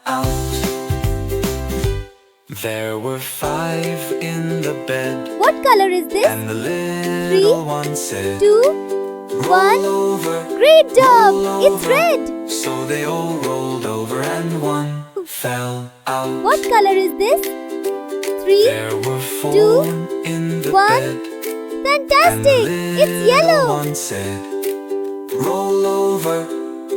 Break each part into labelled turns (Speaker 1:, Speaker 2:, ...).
Speaker 1: out. There were 5 in the bed.
Speaker 2: What color is this?
Speaker 1: And the little one said,
Speaker 2: 2, 1.
Speaker 1: over,
Speaker 2: Great job! It's
Speaker 1: over.
Speaker 2: red.
Speaker 1: So they all rolled over and one fell out.
Speaker 2: What color is this? 3,
Speaker 1: There were 4
Speaker 2: 2,
Speaker 1: in the
Speaker 2: 1.
Speaker 1: bed.
Speaker 2: Fantastic! It's yellow.
Speaker 1: One said, roll over,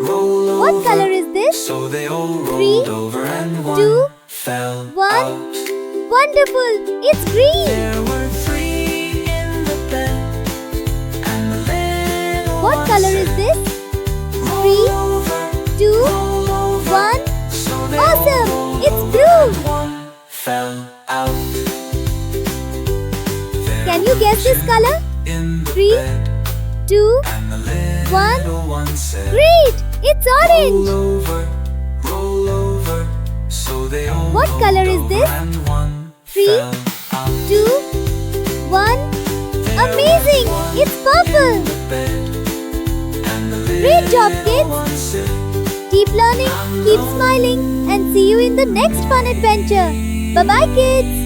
Speaker 1: roll over.
Speaker 2: What color is this?
Speaker 1: So they all
Speaker 2: 3,
Speaker 1: rolled over and one
Speaker 2: 2,
Speaker 1: fell
Speaker 2: 1.
Speaker 1: out.
Speaker 2: Wonderful! It's green.
Speaker 1: There were 3 in the bed, and the little
Speaker 2: What
Speaker 1: one
Speaker 2: color
Speaker 1: said,
Speaker 2: is this? 3,
Speaker 1: roll over,
Speaker 2: 2,
Speaker 1: roll over.
Speaker 2: 1.
Speaker 1: So they
Speaker 2: Awesome!
Speaker 1: all rolled
Speaker 2: It's
Speaker 1: over
Speaker 2: blue.
Speaker 1: and one fell out.
Speaker 2: Can you guess this color?
Speaker 1: In the
Speaker 2: 3,
Speaker 1: bed,
Speaker 2: 2,
Speaker 1: and the little
Speaker 2: 1.
Speaker 1: one said,
Speaker 2: Great! It's
Speaker 1: roll
Speaker 2: orange.
Speaker 1: over, roll over. So they all
Speaker 2: What
Speaker 1: rolled
Speaker 2: color is
Speaker 1: over
Speaker 2: this?
Speaker 1: and one
Speaker 2: 3,
Speaker 1: fell out.
Speaker 2: 2, 1. Amazing! It's purple. Great job, kids! Keep learning, keep smiling, and see you in the next fun adventure. Bye-bye, kids!